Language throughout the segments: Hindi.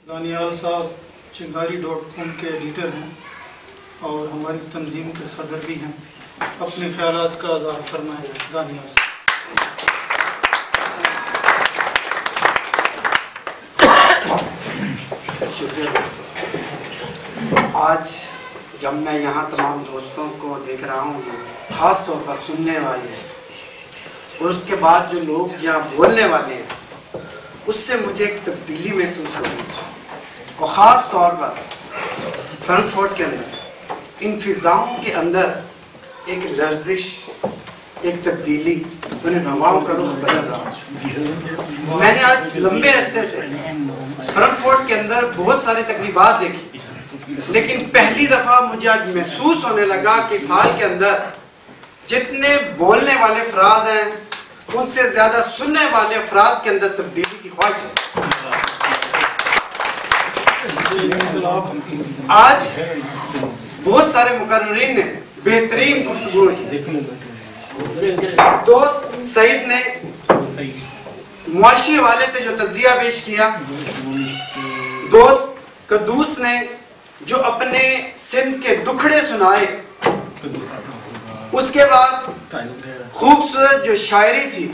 दानियाल साहब चिंगारी.com के एडिटर हैं और हमारी तंजीम के सदर भी हैं। अपने ख्यालात का इज़हार फरमाएं दानियाल साहब। शुक्रिया दोस्तों। आज जब मैं यहाँ तमाम दोस्तों को देख रहा हूँ जो ख़ास तौर पर सुनने वाले हैं और उसके बाद जो लोग जहाँ बोलने वाले हैं, उससे मुझे एक तब्दीली महसूस हो रही है। और ख़ास तौर पर फ्रैंकफर्ट के अंदर इन फिज़ाओं के अंदर एक लर्जिश, एक तब्दीली, उन्हें हवाओं का रुख बदल रहा है। मैंने आज लंबे अरसे से फ्रैंकफर्ट के अंदर बहुत सारी तकरीबात देखी, लेकिन पहली दफ़ा मुझे आज महसूस होने लगा कि साल के अंदर जितने बोलने वाले अफराद हैं, उनसे ज़्यादा सुनने वाले अफराद के अंदर तब्दीली की ख्वाहिश है। आज बहुत सारे मुकर्रिरीन ने बेहतरीन गुफ्तगू की। दोस्त सईद ने मुआशी हवाले से जो तज्जिया पेश किया, दोस्त कद्दूस ने जो अपने सिंध के दुखड़े सुनाए, उसके बाद खूबसूरत जो शायरी थी,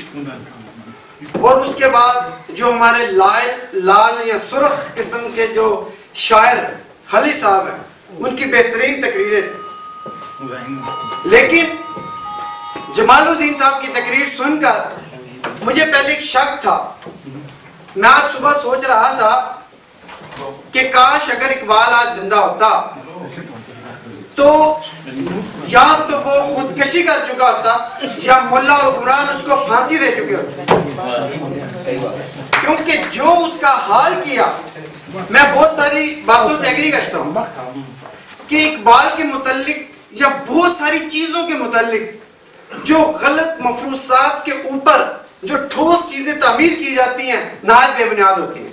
और उसके बाद जो हमारे लाल या सुर्ख किस्म के जो शायर खली साहब हैं, उनकी बेहतरीन तकरीरें थी। लेकिन जमालुद्दीन साहब की तकरीर सुनकर मुझे पहले एक शक था। मैं आज सुबह सोच रहा था कि काश अगर इकबाल आज जिंदा होता तो या तो वो खुदकशी कर चुका होता या मुल्ला हुक्मरान उसको फांसी दे चुके होते, क्योंकि जो उसका हाल किया, मैं बहुत सारी बातों से एग्री करता हूँ कि इकबाल के मुतल्लिक या बहुत सारी चीजों के मुतल्लिक जो गलत मफरूसात के ऊपर जो ठोस चीजें तामीर की जाती हैं, नहायत बेबुनियाद होती हैं।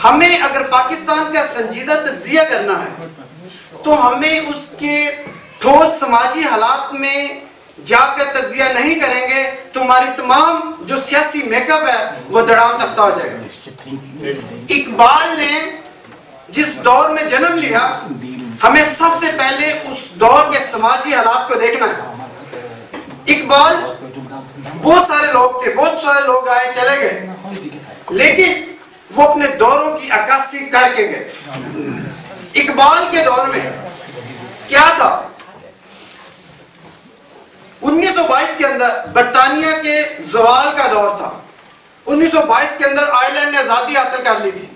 हमें अगर पाकिस्तान का संजीदा तज्जिया करना है तो हमें उसके ठोस समाजी हालात में जाकर तज्जिया नहीं करेंगे तो हमारी तमाम जो सियासी मेकअप है वो धड़ाम तख्ता हो जाएगा। इकबाल ने जिस दौर में जन्म लिया, हमें सबसे पहले उस दौर के समाजी हालात को देखना है। इकबाल, बहुत सारे लोग थे, बहुत सारे लोग आए चले गए, लेकिन वो अपने दौरों की अक्कासी करके गए। इकबाल के दौर में क्या था? 1922 के अंदर बरतानिया के ज़वाल का दौर था। 1922 के अंदर आयरलैंड ने आजादी हासिल कर ली थी।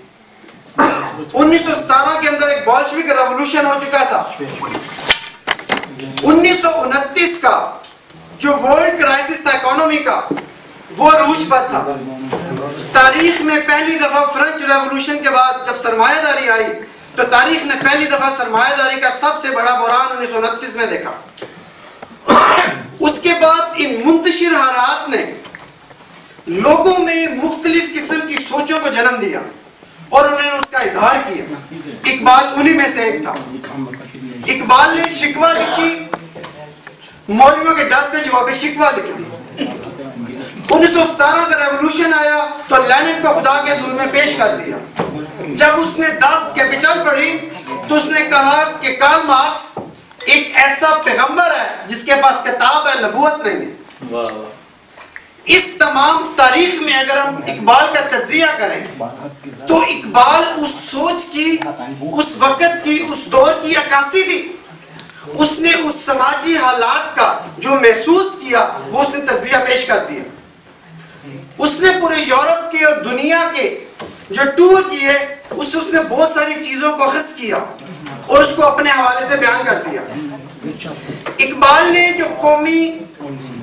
1917 के अंदर एक बोल्शेविक रेवोल्यूशन हो चुका था। 1929 का जो वर्ल्ड क्राइसिस था इकोनॉमी का, वो अरूज पर था। तारीख में पहली दफा फ्रेंच रेवोल्यूशन के बाद जब सरमायादारी आई, तो तारीख ने पहली दफा सरमायादारी का सबसे बड़ा बुरान 1929 में देखा। उसके बाद इन मुंतशिर हालात ने लोगों में मुख्तलिफ किस्म की सोचों को जन्म दिया और उन्होंने उसका इजहार किया। इकबाल उन्हीं में से एक था। इकबाल ने शिकवा लिखी, मौलवियों के डर से जवाब शिकवा लिखी थी। 1917 का रेवोल्यूशन आया तो लेनिन को खुदा के हुजूर में पेश कर दिया। जब उसने 10 कैपिटल पढ़ी तो उसने कहा कि कार्ल मार्क्स एक ऐसा पैगंबर है जिसके पास किताब है, नबूवत नहीं है। इस तमाम तारीख में अगर हम इकबाल का तज्जिया करें तो इकबाल उस सोच की, उस वक्त की, उस दौर की अक्कासी थी। उसने उस समाजी हालात का जो महसूस किया वो उसने तज्जिया पेश कर दिया। उसने पूरे यूरोप के और दुनिया के जो टूर किए, उसने बहुत सारी चीजों को अख्ज़ किया और उसको अपने हवाले से बयान कर दिया। इकबाल ने जो कौमी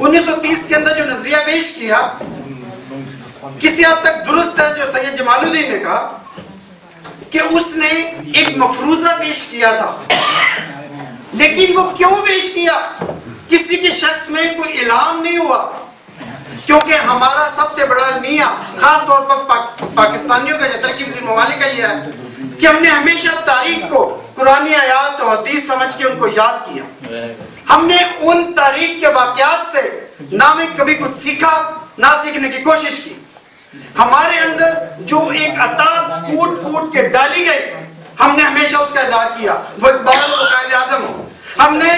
1930 के अंदर जो नजरिया पेश किया, किसी हद तक दुरुस्त है जो सैयद जमालुद्दीन ने कहा कि उसने एक मफरूजा पेश किया था, लेकिन वो क्यों पेश किया? किसी के शख्स में कोई इल्हाम नहीं हुआ, क्योंकि हमारा सबसे बड़ा अलमिया खास तौर पर पाकिस्तानियों का, तरक्की पजीर ममालिक का यह है कि हमने हमेशा तारीख को कुरानी आयात और हदीस समझ के उनको याद किया। हमने उन तारीख के वाकयात से ना में कभी कुछ सीखा ना सीखने की कोशिश की। हमारे अंदर जो एक अता कूट कूट कूद के डाली गई, हमने हमेशा उसका इजहार किया। वो इकबाल को कायदे आजम हो, हमने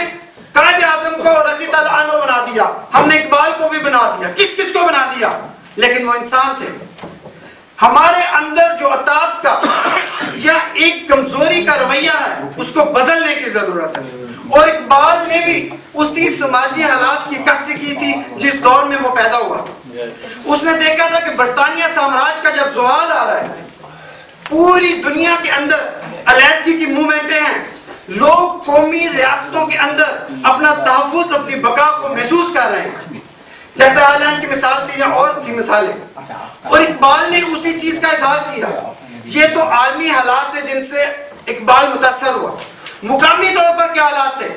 कायदे आजम को रज़ी ताला अन्हु बना दिया, हमने इकबाल को भी बना दिया, किस किस को बना दिया, लेकिन वो इंसान थे। हमारे अंदर जो अतात का या एक कमजोरी का रवैया है, उसको बदलने की जरूरत है। और इकबाल ने भी उसी समाजी हालात की कसी की थी जिस दौर में वो पैदा हुआ। उसने देखा था कि बरतानिया साम्राज्य का जब ज़वाल आ रहा है, पूरी दुनिया के अंदर अलहदगी की मूवमेंटें हैं, लोग कौमी रियासतों के अंदर अपना तहफ़्फ़ुज़, अपनी बका को महसूस कर रहे हैं। जैसे आयरलैंड की मिसाल थी या और थी मिसालें, और इकबाल ने उसी चीज का इजहार किया। ये तो आलमी हालात से जिनसे इकबाल मुतासर हुआ। मुकामी तौर पर क्या हालात थे?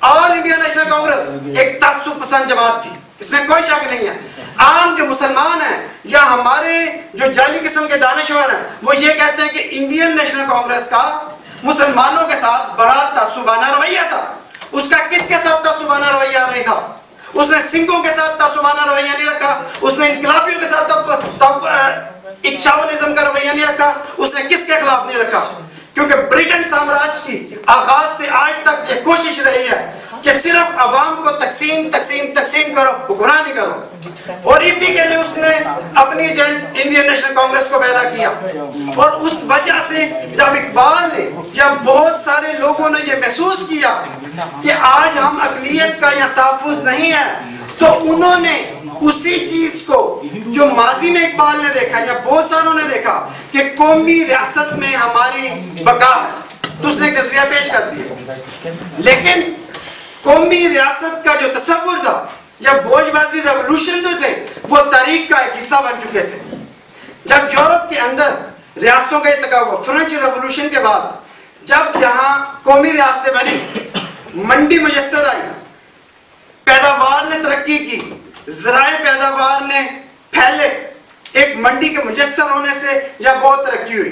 ऑल इंडिया नेशनल कांग्रेस एक तअस्सुब पसंद जमात थी, इसमें कोई शक नहीं है। आम जो मुसलमान हैं या हमारे जो जाली किस्म के दानिशवर हैं, वो ये कहते हैं कि इंडियन नेशनल कांग्रेस का मुसलमानों के साथ बड़ा तअस्सुबाना रवैया था। उसका किसके साथ तअस्सुबाना रवैया नहीं था? उसने सिंहों के साथ तअस्सुबाना रवैया नहीं रखा, उसने इनकलाबियों के साथ इक्शावनिज्म का रवैया नहीं रखा, उसने किसके खिलाफ नहीं रखा? क्योंकि ब्रिटेन साम्राज्य की आगाज से आज तक ये कोशिश रही है कि सिर्फ अवाम को तकसीम तकसीम तकसीम करो, हुक्मरान नहीं करो। और इसी के लिए उसने अपनी एजेंट इंडियन नेशनल कांग्रेस को पैदा किया। और उस वजह से जब इकबाल ने, जब बहुत सारे लोगों ने ये महसूस किया कि आज हम अक़लियत का या तहफ़्फ़ुज़ नहीं है, तो उन्होंने उसी चीज को जो माजी में इकबाल ने देखा या बहुत सारों ने देखा कि कौमी रियासत में हमारी बका है, तो उसने एक नजरिया पेश कर दिया। लेकिन कौमी रियासत का जो तस्वुर था या बोझबाजी रेवोल्यूशन जो थे, वो तारीख का एक हिस्सा बन चुके थे। जब यूरोप के अंदर रियासतों का इत्तेफाक हुआ, फ्रेंच रेवोल्यूशन के बाद जब यहाँ कौमी रियासतें बनी, मंडी मुयस्सर आई, पैदावार ने तरक्की की, ज़राए पैदावार ने फैले, एक मंडी के मुयस्सर होने से या बहुत तरक्की हुई।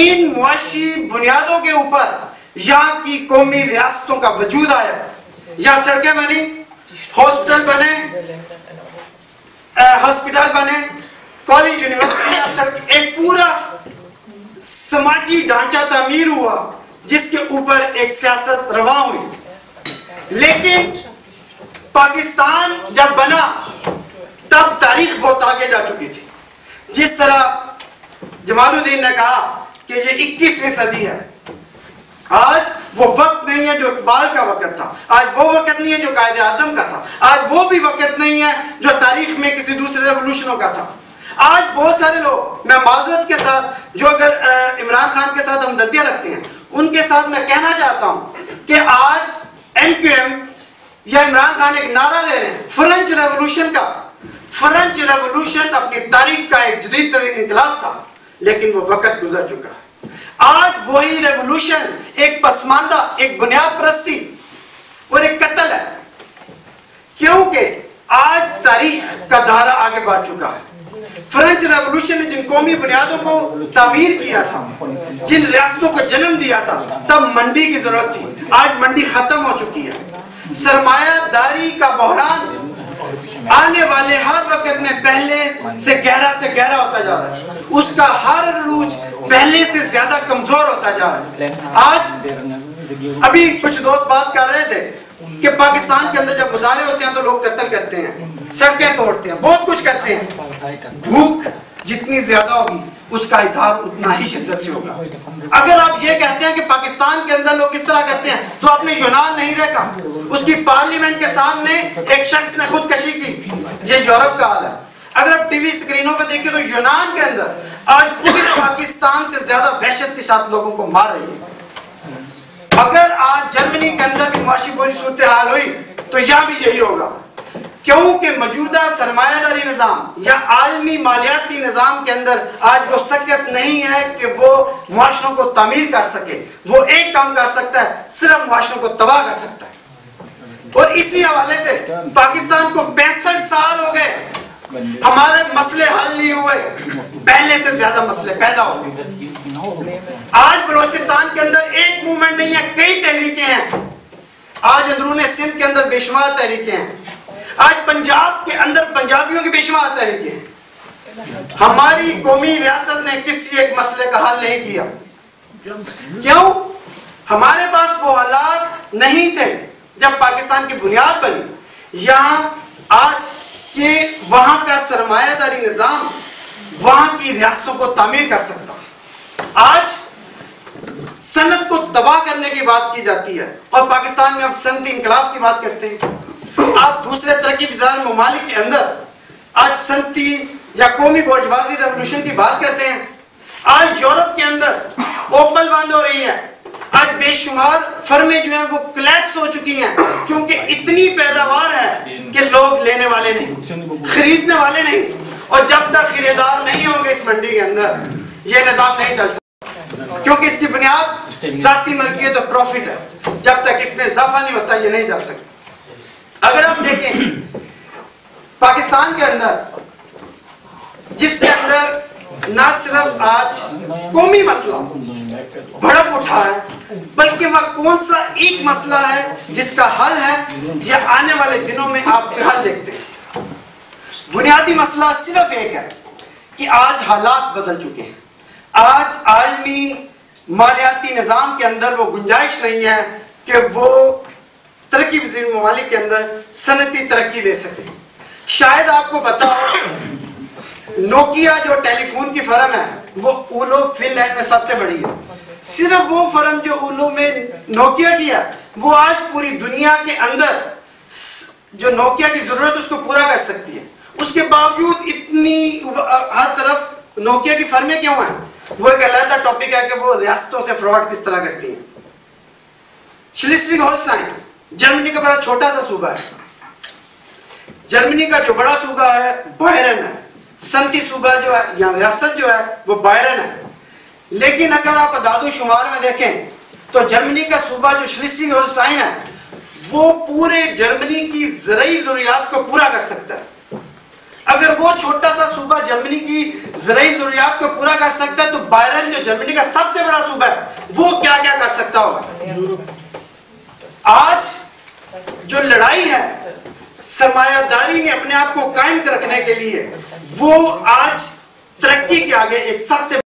इन मुआशी बुनियादों के ऊपर यहाँ की कौमी रियासतों का वजूद आया। यहाँ सड़कें बनी, हॉस्पिटल बने, कॉलेज, यूनिवर्सिटी, एक पूरा समाजी ढांचा तामीर हुआ जिसके ऊपर एक सियासत रवा हुई। लेकिन पाकिस्तान जब बना तब तारीख बहुत आगे जा चुकी थी। जिस तरह जमालुद्दीन ने कहा कि ये 21वीं सदी है, आज वो वक्त नहीं है जो इकबाल का वक्त था, आज वो वक्त नहीं है जो कायदे आजम का था, आज वो भी वक्त नहीं है जो तारीख में किसी दूसरे रेवोल्यूशनों का था। आज बहुत सारे लोग, मैं माजरत के साथ, जो अगर इमरान खान के साथ हमदर्दियां रखते हैं, उनके साथ मैं कहना चाहता हूं कि आज MQM या इमरान खान एक नारा दे रहे हैं फ्रेंच रेवोल्यूशन का। फ्रेंच रेवोल्यूशन अपनी तारीख का एक जदीद तरीन इनकलाब था, लेकिन वो वक्त गुजर चुका है। आज वही रेवोल्यूशन एक पसमानदा, एक बुनियाद परस्ती और एक कत्ल है, क्योंकि आज तारीख का धारा आगे बढ़ चुका है। फ्रेंच रेवोल्यूशन ने जिन कौमी बुनियादों को तामीर किया था, जिन रियासतों को जन्म दिया था, तब मंडी की जरूरत थी। आज मंडी खत्म हो चुकी है। सरमायादारी का बहरान आने वाले हर वक्त में पहले से गहरा होता जा रहा है। उसका हर रूज पहले से ज्यादा कमजोर होता जा रहा है। आज अभी कुछ दोस्त बात कर रहे थे कि पाकिस्तान के अंदर जब मुजाहरे होते हैं तो लोग कत्ल करते हैं, सड़कें तोड़ते हैं, बहुत कुछ करते हैं। भूख जितनी ज्यादा होगी उसका इजहार उतना ही शिद्दत से होगा। अगर आप ये कहते हैं कि पाकिस्तान के अंदर लोग किस तरह करते हैं, तो आपने यूनान नहीं देखा? उसकी पार्लियामेंट के सामने एक शख्स ने खुदकशी की। ये यूरोप का हाल है। अगर आप टीवी स्क्रीनों पे देखिए तो यूनान के अंदर आज पुलिस पाकिस्तान से ज्यादा वहशत के साथ लोगों को मार रही है। अगर आज जर्मनी के अंदर भी मुआशी बुरी सूरत हाल हुई तो यहाँ भी यही होगा, क्योंकि मौजूदा सरमायादारी निज़ाम या आलमी मालियाती निज़ाम के अंदर आज वो शक्यत नहीं है कि वो मुआशरों को तामीर कर सके। वो एक काम कर सकता है, सिर्फ मुआशरों को तबाह कर सकता है। और इसी हवाले से पाकिस्तान को 65 साल हो गए, हमारे मसले हल नहीं हुए, पहले से ज्यादा मसले पैदा हो गए। आज बलोचिस्तान के अंदर एक मूवमेंट नहीं है, कई तहरीकें हैं। आज अंदरूने सिंध के अंदर बेशुमार तहरीकें हैं। आज पंजाब के अंदर पंजाबियों की बेशुमार तहरीकें हैं। हमारी कौमी रियासत ने किसी एक मसले का हल नहीं किया। क्यों? हमारे पास वो हालात नहीं थे जब पाकिस्तान की बुनियाद बनी। यहां आज के वहां का सरमायादारी निजाम वहां की रियासतों को तामीर कर सकता। आज सनत को तबाह करने की बात की जाती है और पाकिस्तान में अब सनती इनकलाब की बात करते हैं। आप दूसरे तरक्की पज़ीर ममालिक के अंदर आज सनती या कौमी बोर्जवाजी रेवोल्यूशन की बात करते हैं। आज यूरोप के अंदर ओपल बंद हो रही है। आज बेशुमार फर्में जो हैं वो कोलैप्स हो चुकी हैं क्योंकि इतनी पैदावार है कि लोग लेने वाले नहीं, खरीदने वाले नहीं। और जब तक खरीदार नहीं होंगे इस मंडी के अंदर ये निजाम नहीं चल सकता, क्योंकि इसकी बुनियाद जाती मलकियत और प्रॉफिट है। जब तक इसमें इजाफा नहीं होता ये नहीं चल सकता। अगर आप देखें पाकिस्तान के अंदर, जिसके अंदर न सिर्फ आज कौमी मसला भड़क उठा है, बल्कि वह कौन सा एक मसला है जिसका हल है या आने वाले दिनों में आप हल देखते हैं। बुनियादी मसला सिर्फ एक है कि आज हालात बदल चुके हैं। आज आलमी मालियाती निजाम के अंदर वो गुंजाइश नहीं है कि वो तरक्की पज़ीर ममालिक के अंदर सनती तरक्की दे सके। शायद आपको पता हो नोकिया जो टेलीफोन की फर्म है वो उलो फिनलैंड में सबसे बड़ी है। सिर्फ वो फर्म जो उलो में नोकिया की है वो आज पूरी दुनिया के अंदर जो नोकिया की जरूरत उसको पूरा कर सकती है। उसके बावजूद इतनी हर तरफ नोकिया की फर्में क्यों हैं? वो एक अलग टॉपिक है कि वो रियासतों से फ्रॉड किस तरह करती हैं। श्लीस्विग होल्स्टाइन जर्मनी का बड़ा छोटा सा सूबा है। जर्मनी का जो बड़ा सूबा है बायरन है। सनती सूबा जो है या रियासत जो है वो बायरन है। लेकिन अगर आप अदादो शुमार में देखें तो जर्मनी का सूबा जो श्लीस्विग होल्स्टाइन है वो पूरे जर्मनी की ज़राई ज़रूरियात को पूरा कर सकता है। अगर वो छोटा सा सूबा जर्मनी की ज़राई ज़रूरियात को पूरा कर सकता है तो बायरन जो जर्मनी का सबसे बड़ा सूबा है वो क्या क्या कर सकता होगा। आज जो लड़ाई है सरमायादारी ने अपने आप को कायम रखने के लिए वो आज तरक्की के आगे एक सबसे